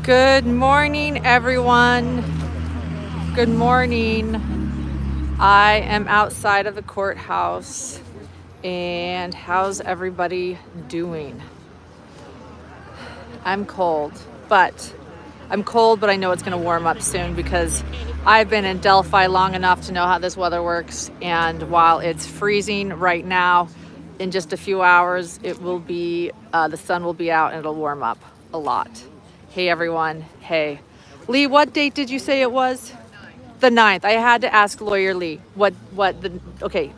Good morning, everyone. Good morning. I am outside of the courthouse, and how's everybody doing? I'm cold, but I know it's going to warm up soon because I've been in Delphi long enough to know how this weather works. And while it's freezing right now, in just a few hours, it will be, the sun will be out and it'll warm up a lot. Hey, everyone. Hey. Lee, what date did you say it was? The 9th. I had to ask Lawyer Lee okay.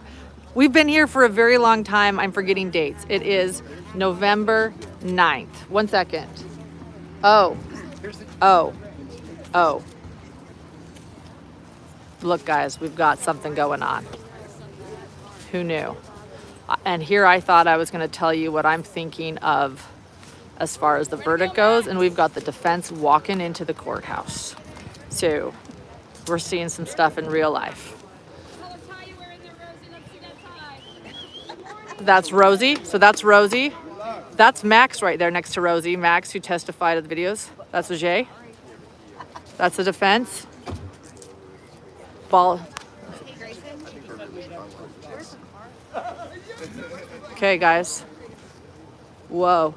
We've been here for a very long time. I'm forgetting dates. It is November 9th. 1 second. Oh. Look, guys, we've got something going on. Who knew? And here I thought I was going to tell you what I'm thinking of as far as the verdict goes, and we've got the defense walking into the courthouse. So we're seeing some stuff in real life. That's Rosie. So that's Rosie. That's Max right there next to Rosie. Max, who testified at the videos. That's Ajay. That's the defense. Ball. Okay, guys. Whoa.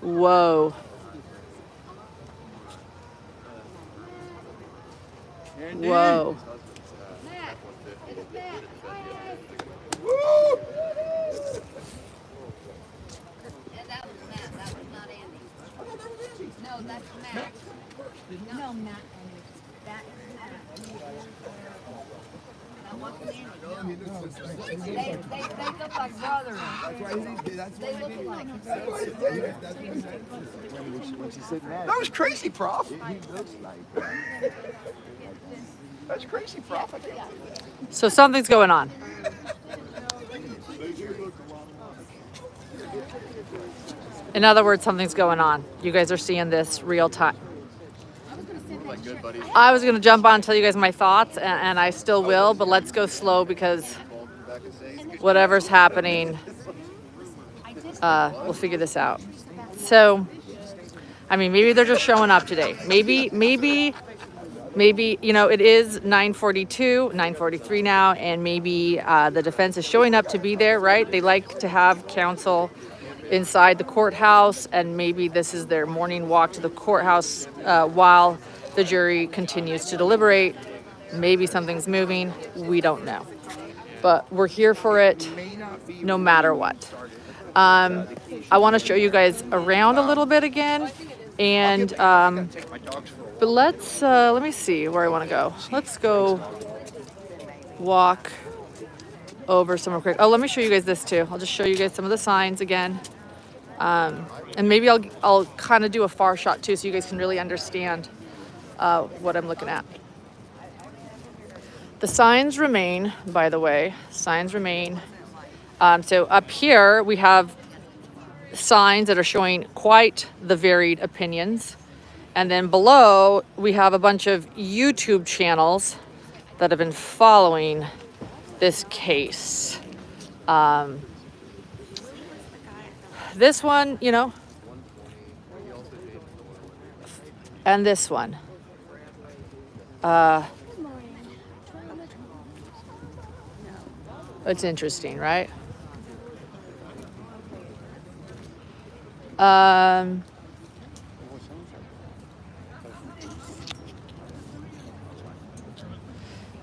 Whoa. Whoa. No, that's Matt. No, Matt. They look like brothers. They look like That was crazy, Prof. That's crazy, Prof. So something's going on. In other words, something's going on. You guys are seeing this real time. I was going to jump on and tell you guys my thoughts, and I still will, but let's go slow because whatever's happening, we'll figure this out. So, I mean, maybe they're just showing up today. Maybe, you know, it is 9:42, 9:43 now, and maybe the defense is showing up to be there, right? They like to have counsel inside the courthouse, and maybe this is their morning walk to the courthouse while the jury continues to deliberate. Maybe something's moving. We don't know. But we're here for it no matter what. I want to show you guys around a little bit again. And but let me see where I want to go. Let's go walk over somewhere quick. Oh, let me show you guys this too. I'll just show you guys some of the signs again. And maybe I'll kind of do a far shot too so you guys can really understand what I'm looking at. The signs remain, by the way. Signs remain. So up here we have signs that are showing quite the varied opinions. And then below we have a bunch of YouTube channels that have been following this case. This one, you know, and this one. It's interesting, right?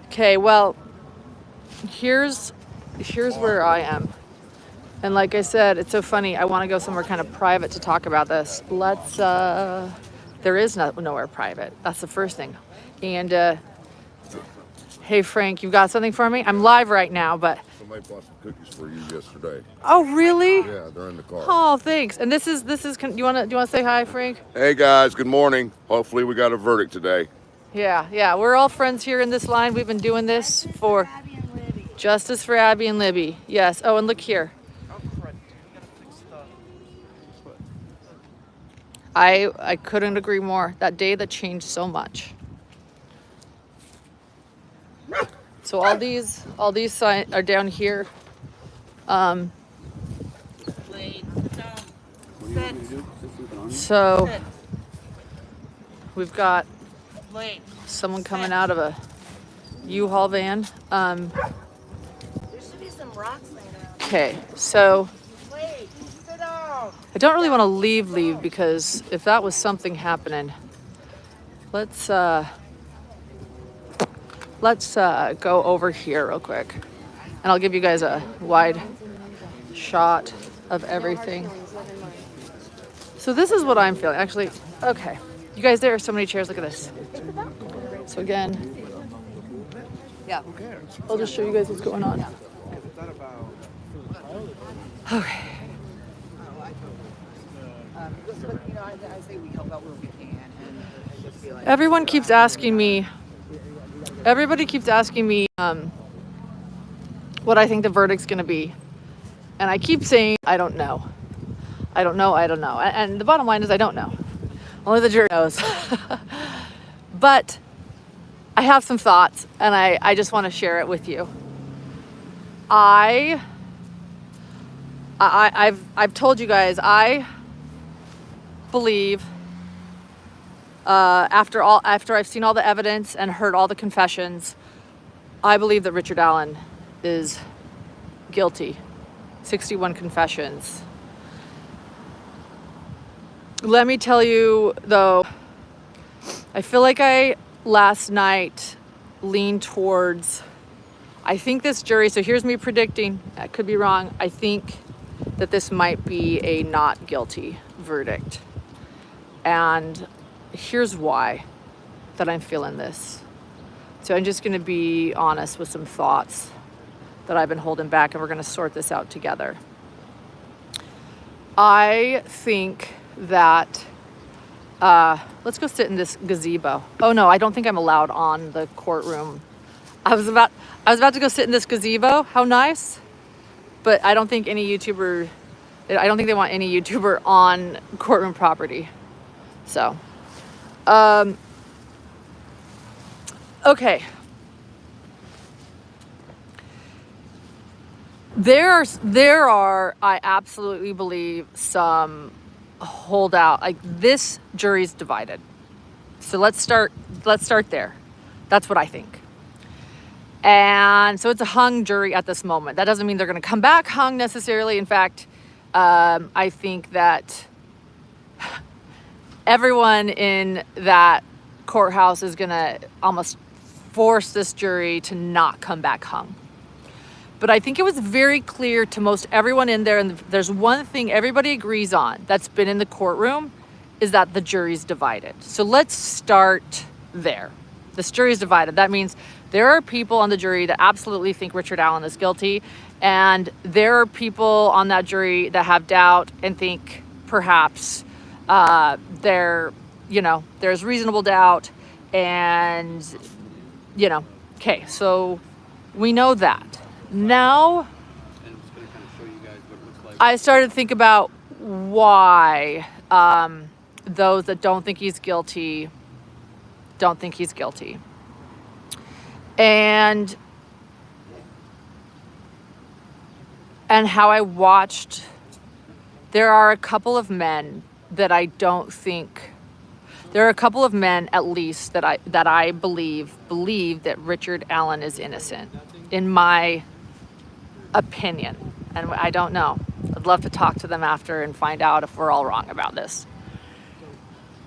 Okay, well, here's where I am. And like I said, it's so funny. I want to go somewhere kind of private to talk about this. Let's, there is nowhere private. That's the first thing. And, hey, Frank, you've got something for me? I'm live right now, but. Somebody bought some cookies for you yesterday. Oh, really? Yeah, they're in the car. Oh, thanks. And this is, do you want to say hi, Frank? Hey guys, good morning. Hopefully we got a verdict today. Yeah. We're all friends here in this line. We've been doing this for justice for Abby and Libby. Yes. Oh, and look here. I couldn't agree more. That day that changed so much. So all these signs are down here. So we've got someone coming out of a U-Haul van. There should be some rocks laying around. Okay, so Wait, sit down. I don't really want to leave because if that was something happening, let's go over here real quick, and I'll give you guys a wide shot of everything. So this is what I'm feeling. Actually, okay, you guys, there are so many chairs. Look at this. So again, yeah, I'll just show you guys what's going on. Okay. I say we help out where we can, and just be like. Everybody keeps asking me what I think the verdict's going to be. And I keep saying, I don't know. And the bottom line is I don't know. Only the jury knows. But I have some thoughts, and I just want to share it with you. I've told you guys, I believe after I've seen all the evidence and heard all the confessions, I believe that Richard Allen is guilty. 61 confessions. Let me tell you though, I feel like I last night leaned towards, I think this jury, so here's me predicting, I could be wrong, I think that this might be a not guilty verdict. And here's why that I'm feeling this. So I'm just going to be honest with some thoughts that I've been holding back, and we're going to sort this out together. I think that let's go sit in this gazebo. Oh no, I don't think I'm allowed on the courtroom. I was about to go sit in this gazebo. How nice. But I don't think they want any YouTuber on courtroom property. So, okay. There are, I absolutely believe, some holdout, like this jury's divided. So let's start there. That's what I think. And so it's a hung jury at this moment. That doesn't mean they're going to come back hung necessarily. In fact, I think that everyone in that courthouse is going to almost force this jury to not come back hung. But I think it was very clear to most everyone in there, and there's one thing everybody agrees on that's been in the courtroom, is that the jury's divided. So let's start there. This jury's divided. That means there are people on the jury that absolutely think Richard Allen is guilty, and there are people on that jury that have doubt and think perhaps there's reasonable doubt, and okay, so we know that. Now, I started to think about why those that don't think he's guilty don't think he's guilty. And how I watched, there are a couple of men that I don't think, there are a couple of men at least that I believe that Richard Allen is innocent, in my opinion. And I don't know. I'd love to talk to them after and find out if we're all wrong about this.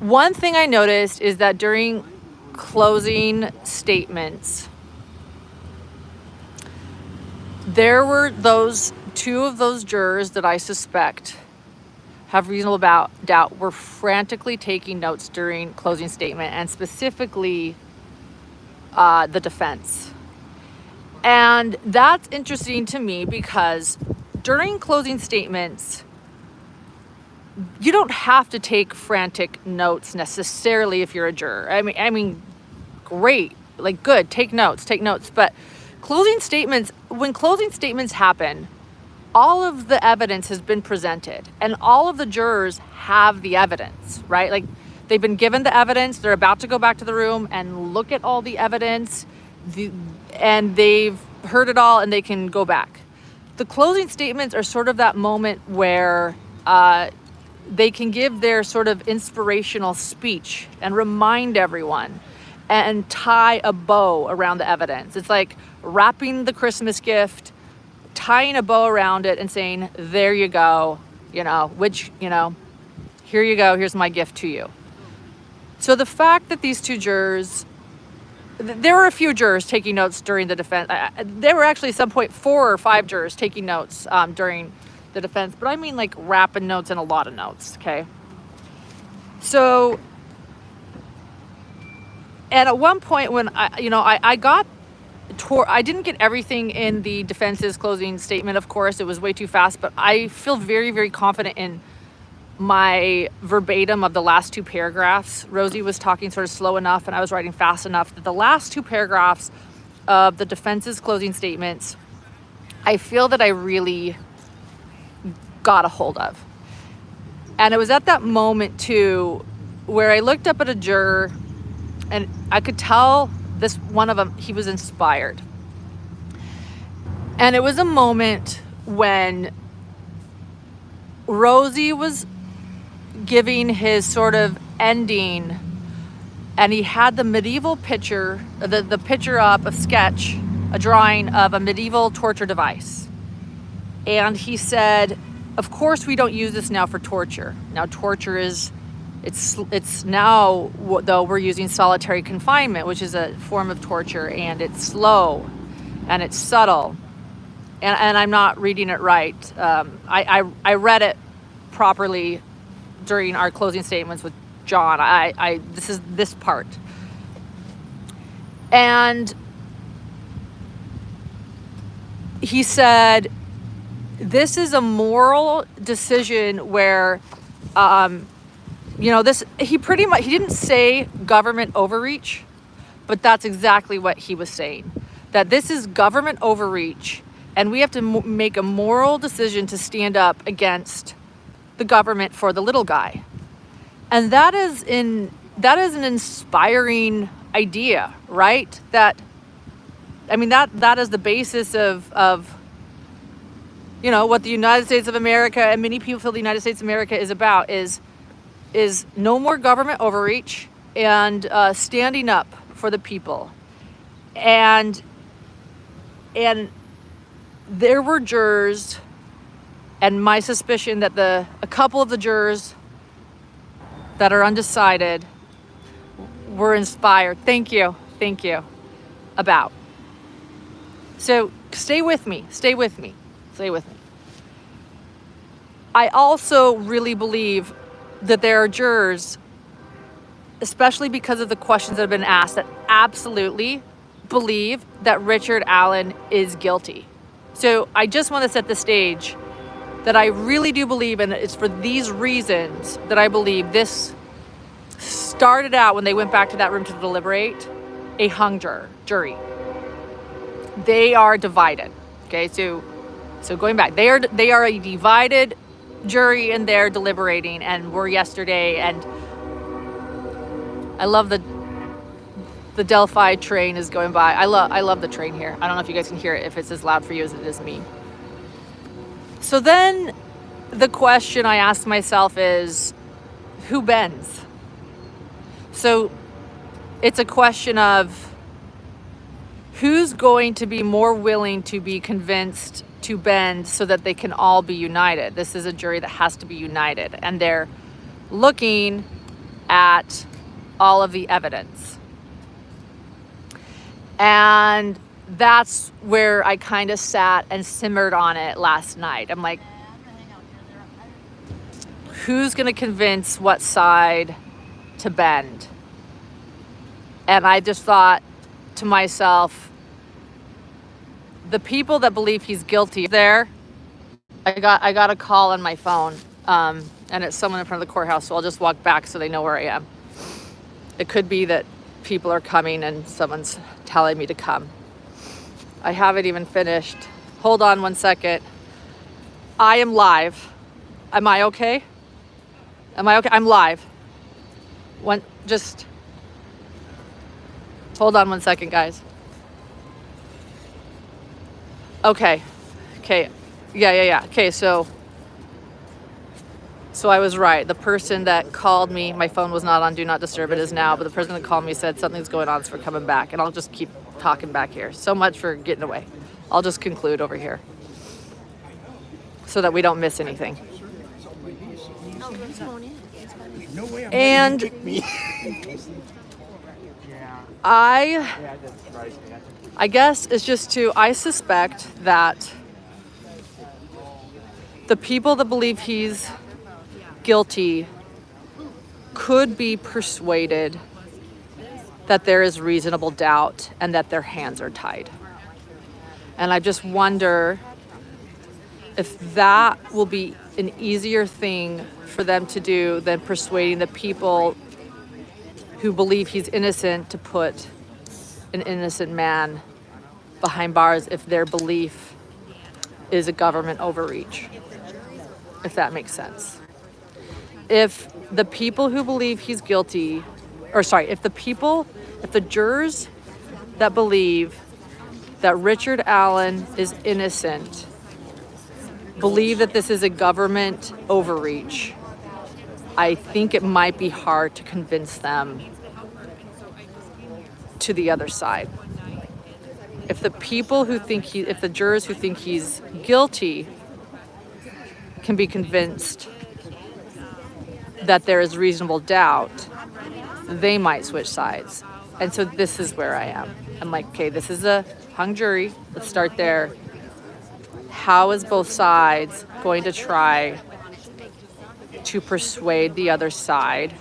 One thing I noticed is that during closing statements, there were two of those jurors that I suspect have reasonable doubt were frantically taking notes during closing statement, and specifically the defense. And that's interesting to me because during closing statements, you don't have to take frantic notes necessarily if you're a juror. I mean, great, like good, take notes. But closing statements, when closing statements happen, all of the evidence has been presented and all of the jurors have the evidence, right? Like they've been given the evidence, they're about to go back to the room and look at all the evidence, and they've heard it all and they can go back. The closing statements are sort of that moment where they can give their sort of inspirational speech and remind everyone and tie a bow around the evidence. It's like wrapping the Christmas gift, tying a bow around it and saying, there you go, here you go, here's my gift to you. So the fact that these two jurors, there were a few jurors taking notes during the defense. There were actually at some point 4 or 5 jurors taking notes during the defense, but I mean like rapid notes and a lot of notes, okay? So, and at one point when I didn't get everything in the defense's closing statement, of course, it was way too fast, but I feel very, very confident in my verbatim of the last 2 paragraphs. Rosie was talking sort of slow enough and I was writing fast enough that the last 2 paragraphs of the defense's closing statements, I feel that I really got a hold of. And it was at that moment too where I looked up at a juror and I could tell this one of them, he was inspired. And it was a moment when Rosie was giving his sort of ending and he had the medieval picture, the picture up, a sketch, a drawing of a medieval torture device. And he said, of course we don't use this now for torture. Now torture it's now, though, we're using solitary confinement, which is a form of torture, and it's slow and it's subtle. And I'm not reading it right. I read it properly during our closing statements with John. This is this part. And he said, this is a moral decision where, he didn't say government overreach, but that's exactly what he was saying. That this is government overreach and we have to make a moral decision to stand up against the government for the little guy. And that is an inspiring idea, right? That is the basis of what the United States of America and many people feel the United States of America is about is no more government overreach and standing up for the people. And there were jurors, and my suspicion that a couple of the jurors that are undecided were inspired. Thank you. About. So stay with me. I also really believe that there are jurors, especially because of the questions that have been asked, that absolutely believe that Richard Allen is guilty. So I just want to set the stage that I really do believe, and it's for these reasons that I believe this started out when they went back to that room to deliberate, a hung jury. They are divided. Okay, so going back, they are a divided jury and they're deliberating, and were yesterday, and I love the DELPHI train is going by. I love the train here. I don't know if you guys can hear it, if it's as loud for you as it is me. So then the question I ask myself is, who bends? So it's a question of who's going to be more willing to be convinced to bend so that they can all be united. This is a jury that has to be united, and they're looking at all of the evidence. And that's where I kind of sat and simmered on it last night. I'm like, who's going to convince what side to bend? And I just thought to myself, the people that believe he's guilty there, I got a call on my phone, and it's someone in front of the courthouse, so I'll just walk back so they know where I am. It could be that people are coming and someone's telling me to come. I haven't even finished. Hold on one second. I am live. Am I okay? I'm live. Just hold on one second, guys. Okay. Yeah. Okay, so So I was right. The person that called me, my phone was not on Do Not Disturb, it is now, but the person that called me said something's going on, so we're coming back. And I'll just keep talking back here. So much for getting away. I'll just conclude over here so that we don't miss anything. And I guess it's just I suspect that the people that believe he's guilty could be persuaded that there is reasonable doubt and that their hands are tied. And I just wonder if that will be an easier thing for them to do than persuading the people who believe he's innocent to put an innocent man behind bars if their belief is a government overreach, if that makes sense. If the people who believe he's guilty, if the jurors that believe that Richard Allen is innocent believe that this is a government overreach, I think it might be hard to convince them to the other side. If the jurors who think he's guilty can be convinced that there is reasonable doubt, they might switch sides. And so this is where I am. I'm like, okay, this is a hung jury. Let's start there. How is both sides going to try to persuade the other side?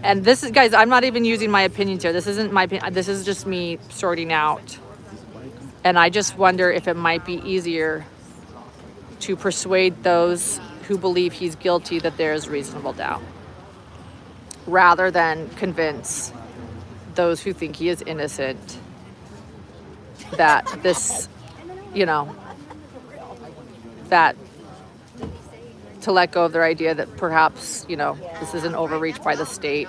And this is, guys, I'm not even using my opinions here. This isn't my opinion. This is just me sorting out. And I just wonder if it might be easier to persuade those who believe he's guilty that there is reasonable doubt, rather than convince those who think he is innocent that this, that to let go of their idea that perhaps, this is an overreach by the state.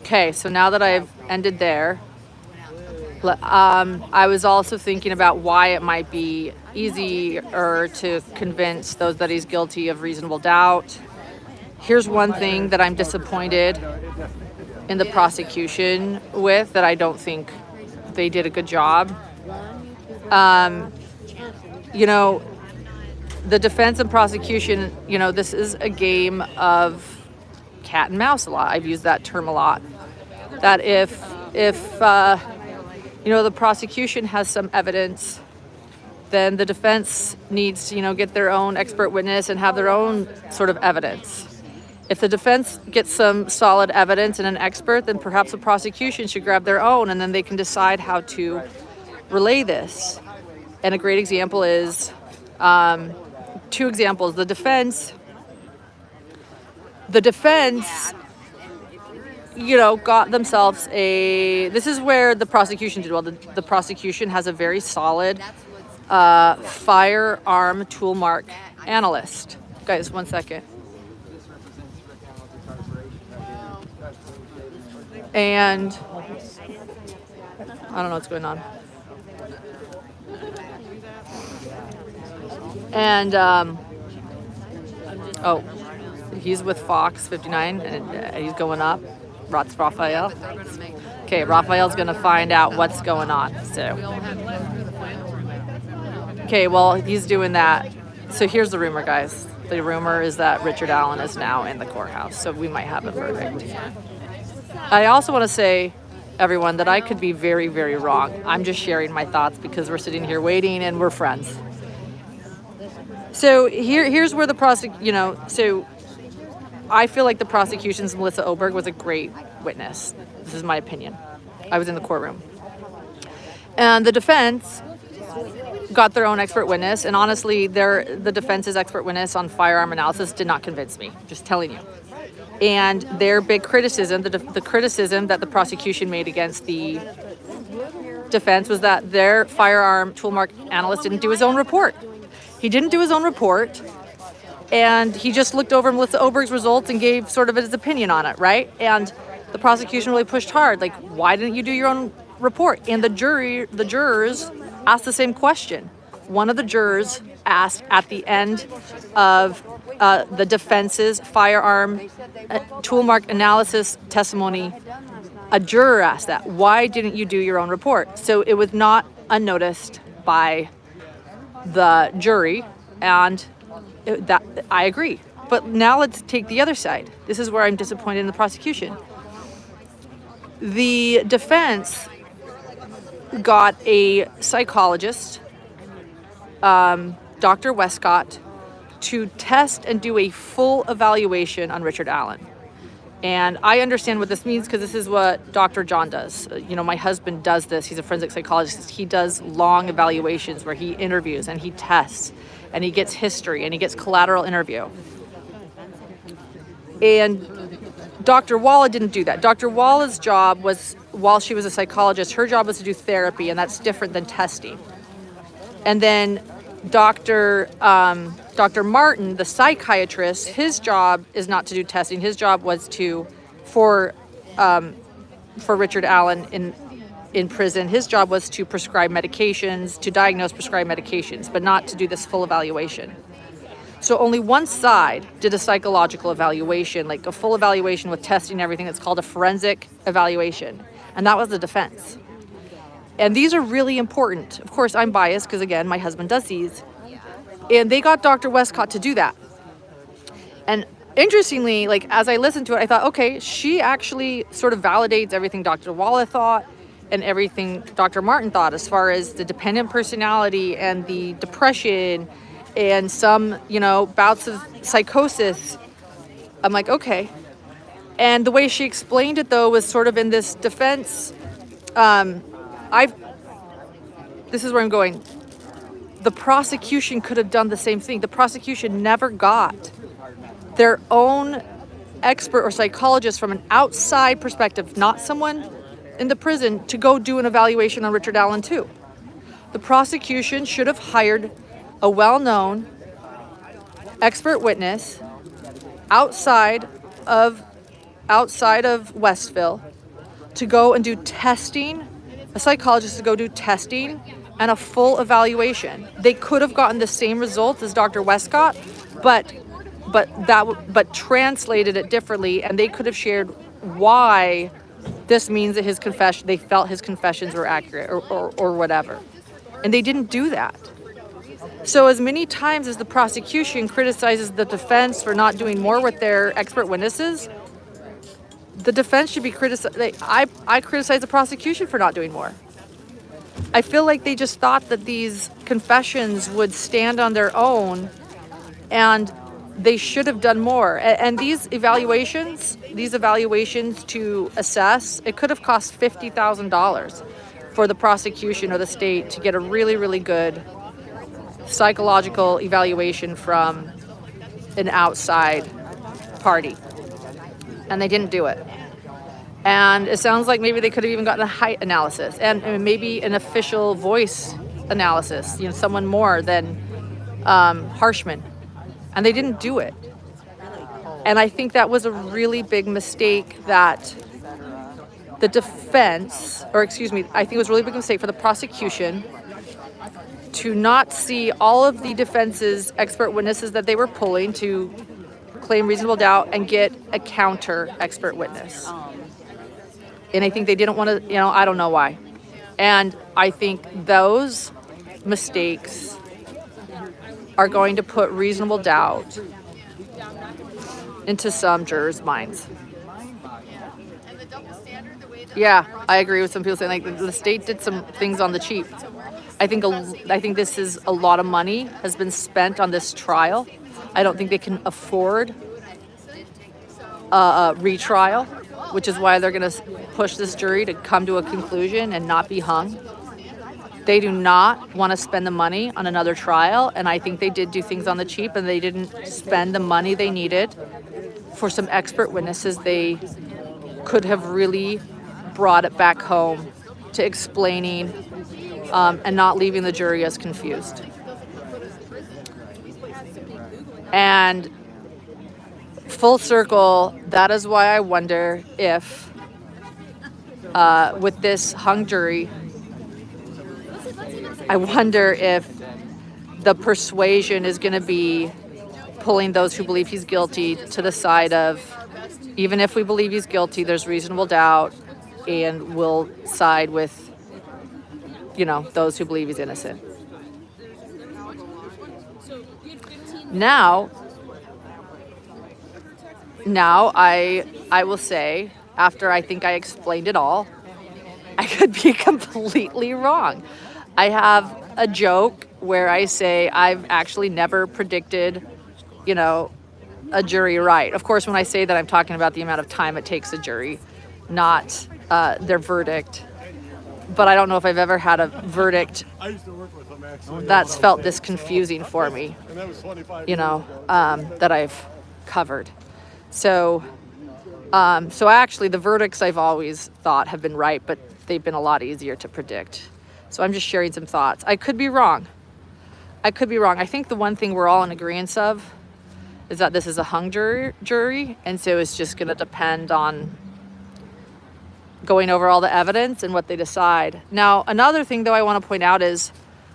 Okay, so now that I've ended there, I was also thinking about why it might be easier to convince those that he's guilty of reasonable doubt. Here's one thing that I'm disappointed in the prosecution with, that I don't think they did a good job. The defense and prosecution, this is a game of cat and mouse a lot. I've used that term a lot. That if the prosecution has some evidence, then the defense needs to, get their own expert witness and have their own sort of evidence. If the defense gets some solid evidence and an expert, then perhaps the prosecution should grab their own, and then they can decide how to relay this. And a great example is, two examples. The defense, got themselves this is where the prosecution did well. The prosecution has a very solid firearm tool mark analyst. Guys, 1 second. And I don't know what's going on. And he's with Fox 59 and he's going up. That's Raphael. Okay, Raphael's gonna find out what's going on. So, okay, well, he's doing that. So here's the rumor, guys. The rumor is that Richard Allen is now in the courthouse, so we might have a verdict. I also want to say, everyone, that I could be very, very wrong. I'm just sharing my thoughts because we're sitting here waiting and we're friends. So here's where so I feel like the prosecution's Melissa Oberg was a great witness. This is my opinion. I was in the courtroom. And the defense got their own expert witness, and honestly, the defense's expert witness on firearm analysis did not convince me, just telling you. And their big criticism, the criticism that the prosecution made against the defense was that their firearm toolmark analyst didn't do his own report. He didn't do his own report, and he just looked over Melissa Oberg's results and gave sort of his opinion on it, right? And the prosecution really pushed hard, like, why didn't you do your own report? And the jurors asked the same question. one of the jurors asked at the end of the defense's firearm tool mark analysis testimony, a juror asked that, why didn't you do your own report? So it was not unnoticed by the jury, and that I agree. But now let's take the other side. This is where I'm disappointed in the prosecution. The defense got a psychologist, Dr. Westcott, to test and do a full evaluation on Richard Allen. And I understand what this means because this is what Dr. John does. My husband does this. He's a forensic psychologist. He does long evaluations where he interviews and he tests and he gets history and he gets collateral interview. And Dr. Walla didn't do that. Dr. Walla's job was, while she was a psychologist, her job was to do therapy, and that's different than testing. And then Dr. Martin, the psychiatrist, his job is not to do testing. His job was for Richard Allen in prison. His job was to prescribe medications, to diagnose prescribed medications, but not to do this full evaluation. So only one side did a psychological evaluation, like a full evaluation with testing and everything. That's called a forensic evaluation. And that was the defense. And these are really important. Of course, I'm biased because, again, my husband does these. And they got Dr. Westcott to do that. And interestingly, like as I listened to it, I thought, okay, she actually sort of validates everything Dr. Walla thought and everything Dr. Martin thought as far as the dependent personality and the depression and some, bouts of psychosis. I'm like, okay. And the way she explained it, though, was sort of in this defense. This is where I'm going. The prosecution could have done the same thing. The prosecution never got their own expert or psychologist from an outside perspective, not someone in the prison, to go do an evaluation on Richard Allen too. The prosecution should have hired a well-known expert witness outside of Westville to go and do testing, a psychologist to go do testing and a full evaluation. They could have gotten the same results as Dr. Westcott, but translated it differently, and they could have shared why this means that they felt his confessions were accurate or whatever. And they didn't do that. So as many times as the prosecution criticizes the defense for not doing more with their expert witnesses, the defense should be criticized. I criticize the prosecution for not doing more. I feel like they just thought that these confessions would stand on their own, and they should have done more. And these evaluations to assess, it could have cost $50,000 for the prosecution or the state to get a really, really good psychological evaluation from an outside party. And they didn't do it. And it sounds like maybe they could have even gotten a height analysis and maybe an official voice analysis, someone more than Harshman. And they didn't do it. And I think that was a really big mistake that the defense, I think it was a really big mistake for the prosecution to not see all of the defense's expert witnesses that they were pulling to claim reasonable doubt and get a counter expert witness. And I think they didn't want to, I don't know why. And I think those mistakes are going to put reasonable doubt into some jurors' minds. Yeah, I agree with some people saying like the state did some things on the cheap. I think this is a lot of money has been spent on this trial. I don't think they can afford a retrial, which is why they're going to push this jury to come to a conclusion and not be hung. They do not want to spend the money on another trial, and I think they did do things on the cheap, and they didn't spend the money they needed for some expert witnesses. They could have really brought it back home to explaining and not leaving the jury as confused. And full circle, that is why I wonder if with this hung jury, I wonder if the persuasion is going to be pulling those who believe he's guilty to the side of, even if we believe he's guilty, there's reasonable doubt, and we'll side with, you know, those who believe he's innocent. Now I will say, after I think I explained it all, I could be completely wrong. I have a joke where I say I've actually never predicted, you know, a jury right. Of course, when I say that, I'm talking about the amount of time it takes a jury, not their verdict. But I don't know if I've ever had a verdict that's felt this confusing for me, you know, that I've covered. So actually the verdicts I've always thought have been right, but they've been a lot easier to predict. So I'm just sharing some thoughts. I could be wrong. I think the one thing we're all in agreement of is that this is a hung jury, and so it's just going to depend on going over all the evidence and what they decide. Now, another thing, though, I want to point out is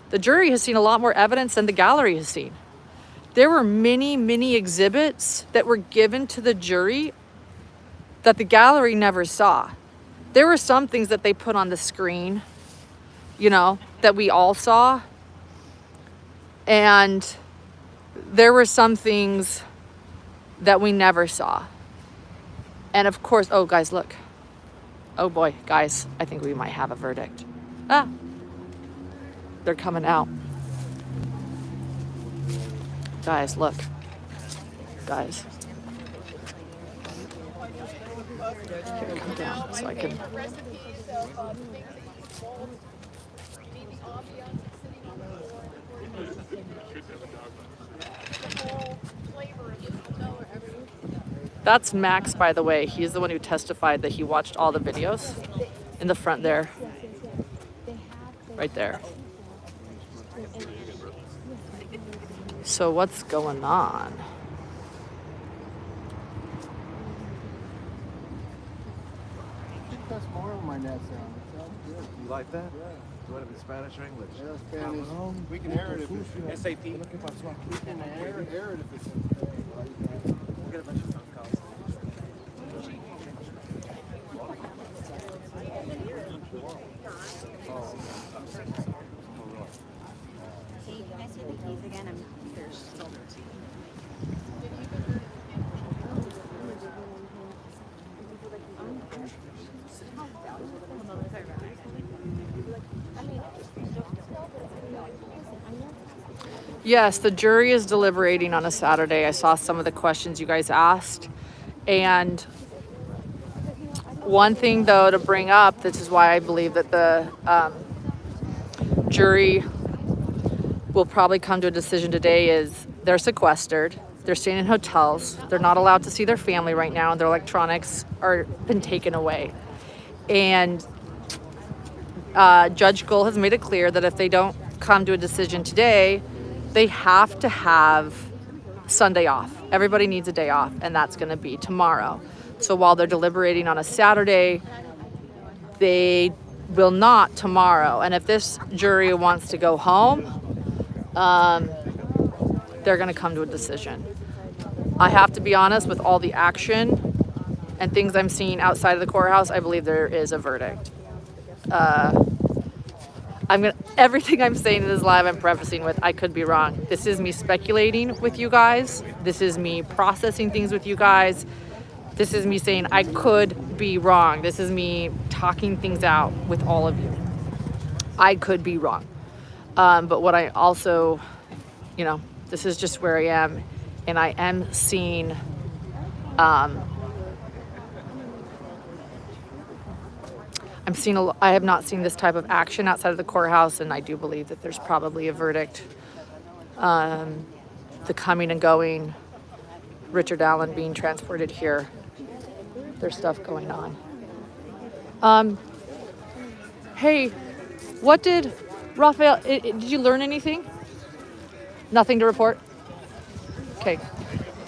the jury has seen a lot more evidence than the gallery has seen. There were many exhibits that were given to the jury that the gallery never saw. There were some things that they put on the screen, you know, that we all saw. And there were some things that we never saw. And of course, oh, guys, look. Oh boy, guys, I think we might have a verdict. Ah, they're coming out. Guys, look. Guys. Here, come down so I can. That's Max, by the way. He's the one who testified that he watched all the videos in the front there. Right there. So what's going on? That's more of my net sound. It sounds good. You like that? Yeah. Do you want it in Spanish or English? Yeah, Spanish. We can air it if it's SAP. We can air it if it's We'll get a bunch of phone calls. Can I see the keys again? There's still no keys. Yes, the jury is deliberating on a Saturday. I saw some of the questions you guys asked. And one thing, though, to bring up, this is why I believe that the jury will probably come to a decision today, is they're sequestered. They're staying in hotels. They're not allowed to see their family right now. Their electronics are been taken away. And Judge Gull has made it clear that if they don't come to a decision today, they have to have Sunday off. Everybody needs a day off, and that's going to be tomorrow. So while they're deliberating on a Saturday, they will not tomorrow. And if this jury wants to go home, they're going to come to a decision. I have to be honest, with all the action and things I'm seeing outside of the courthouse, I believe there is a verdict. Everything I'm saying in this live, I'm prefacing with, I could be wrong. This is me speculating with you guys. This is me processing things with you guys. This is me saying I could be wrong. This is me talking things out with all of you. I could be wrong. But what I also, you know, this is just where I am. And I am seeing, I have not seen this type of action outside of the courthouse, and I do believe that there's probably a verdict. The coming and going, Richard Allen being transported here. There's stuff going on. Hey, what did Raphael, did you learn anything? Nothing to report? Okay.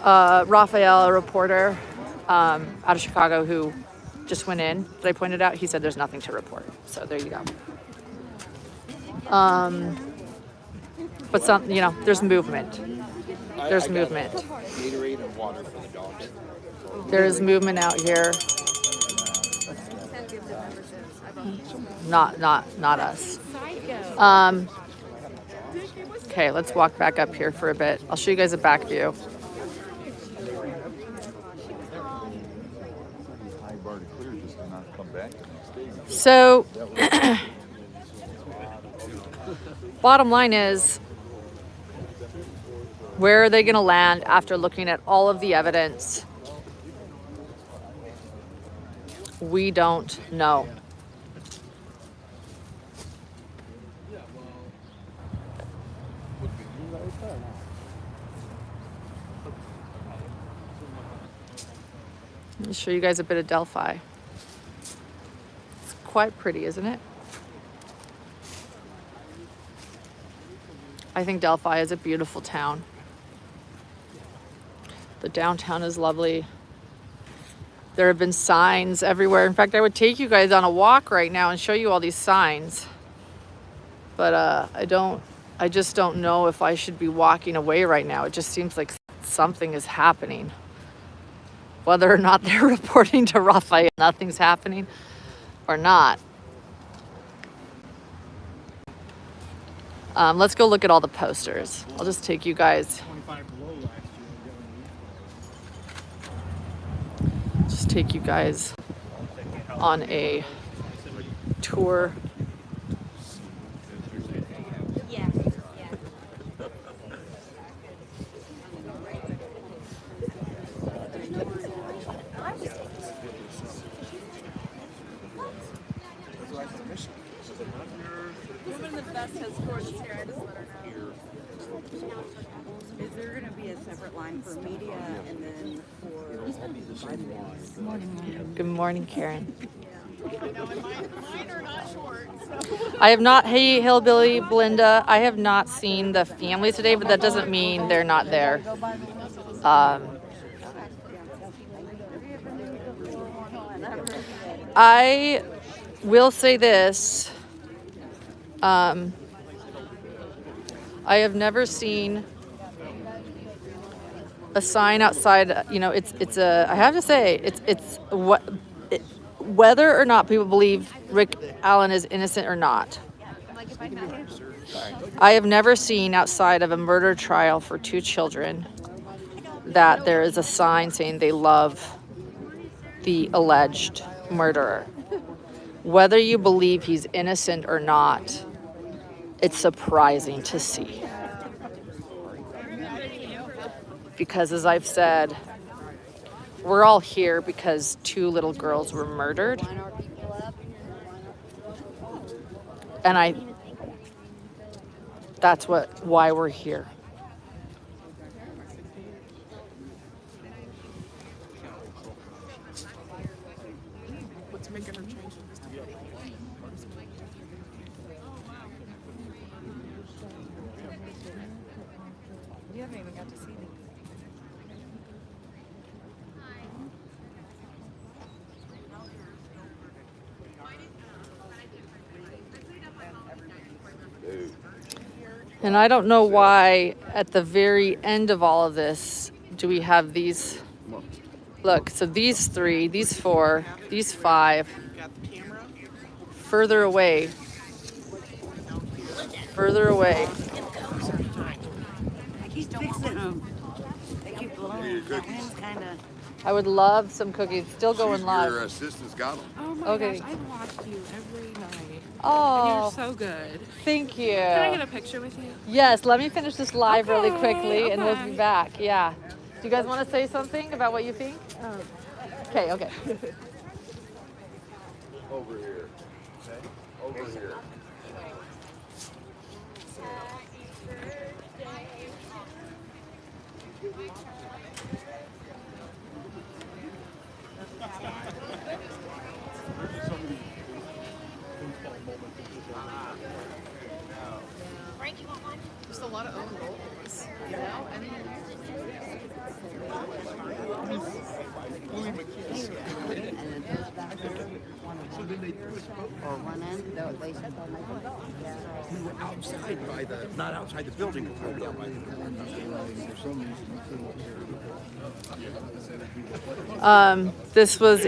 Raphael, a reporter out of Chicago who just went in that I pointed out, he said there's nothing to report. So there you go. But some, you know, there's movement. There's movement. Gatorade and water for the dogs. There is movement out here. Not us. Okay, let's walk back up here for a bit. I'll show you guys a back view. So, bottom line is, where are they going to land after looking at all of the evidence? We don't know. Let me show you guys a bit of Delphi. It's quite pretty, isn't it? I think Delphi is a beautiful town. The downtown is lovely. There have been signs everywhere. In fact, I would take you guys on a walk right now and show you all these signs. But I just don't know if I should be walking away right now. It just seems like something is happening. Whether or not they're reporting to Raphael nothing's happening or not. Let's go look at all the posters. I'll just take you guys. Just take you guys on a tour. Yeah. Is there going to be a separate line for media and then for... Good morning, Karen. I have not, hey, Hillbilly, Belinda, I have not seen the family today, but that doesn't mean they're not there. I will say this. I have never seen a sign outside, you know, it's a, I have to say, it's what, whether or not people believe Rick Allen is innocent or not. I have never seen outside of a murder trial for 2 children that there is a sign saying they love the alleged murderer. Whether you believe he's innocent or not, it's surprising to see. Because as I've said, we're all here because 2 little girls were murdered. And that's why we're here. You haven't even got to see me. And I don't know why at the very end of all of this do we have these. Look, so these 3, these 4, these 5, further away. Further away. I keep fixing them. They keep blowing. My hand's kind of... I would love some cookies. Still going Your live. assistant's got them. Oh my Okay. gosh, I watch you every night. Oh, You're so good. thank you. Can I get a picture with you? Yes, let me finish this live really Okay, quickly and we'll be okay. back. Yeah. Do you guys want to say something about what you think? Okay, okay. Over here. Over here. just a lot of own goals, you know? And And it goes back to one end, though they said they'll make it go. We were outside by the, not outside the building, but we were out by This was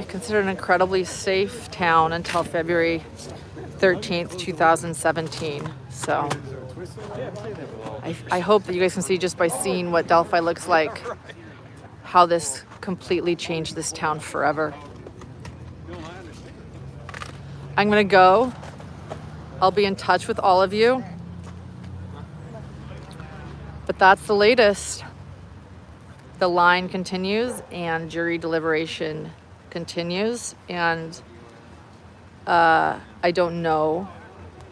considered an incredibly safe town until February 13th, 2017. So I hope that you guys can see just by seeing what Delphi looks like, how this completely changed this town forever. I'm gonna go. I'll be in touch with all of you. But that's the latest. The line continues and jury deliberation continues. And I don't know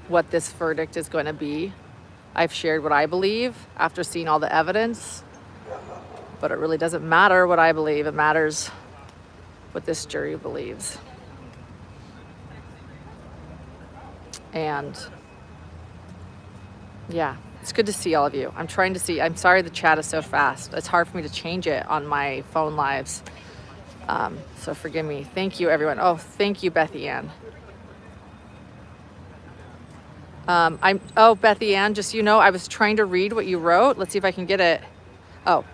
what this verdict is going to be. I've shared what I believe after seeing all the evidence. But it really doesn't matter what I believe. It matters what this jury believes. And yeah, it's good to see all of you. I'm sorry the chat is so fast. It's hard for me to change it on my phone lives. So forgive me. Thank you, everyone. Oh, thank you, Bethy Ann. Bethy Ann, just so you know, I was trying to read what you wrote. Let's see if I can get it. Oh.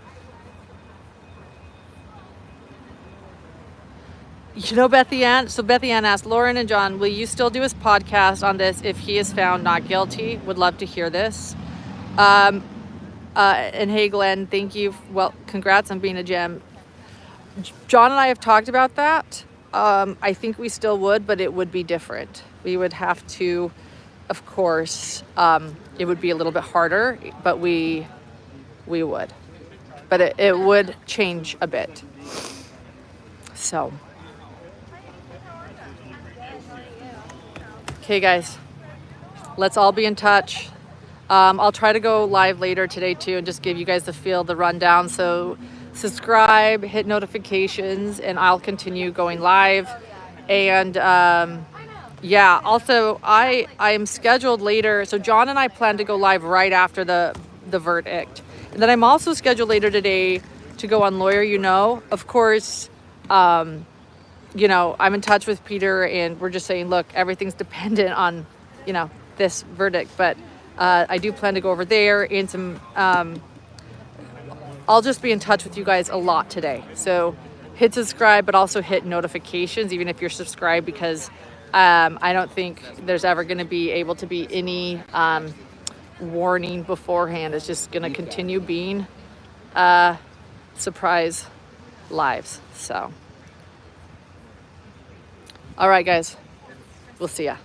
You know, Bethy Ann, so Bethy Ann asked, Lauren and John, will you still do his podcast on this if he is found not guilty? Would love to hear this. And hey, Glenn, thank you. Well, congrats on being a gem. John and I have talked about that. I think we still would, but it would be different. We would have to, of course, it would be a little bit harder, but we would. But it would change a bit. So. Okay, guys, let's all be in touch. I'll try to go live later today too and just give you guys the rundown. So subscribe, hit notifications, and I'll continue going live. And yeah, also I am scheduled later. So John and I plan to go live right after the verdict. And then I'm also scheduled later today to go on Lawyer You Know. Of course, you know, I'm in touch with Peter and we're just saying, look, everything's dependent on, you know, this verdict. But I do plan to go over there and some, I'll just be in touch with you guys a lot today. So hit subscribe, but also hit notifications, even if you're subscribed, because I don't think there's ever going to be able to be any warning beforehand. It's just going to continue being surprise lives. So. All right, guys, we'll see ya.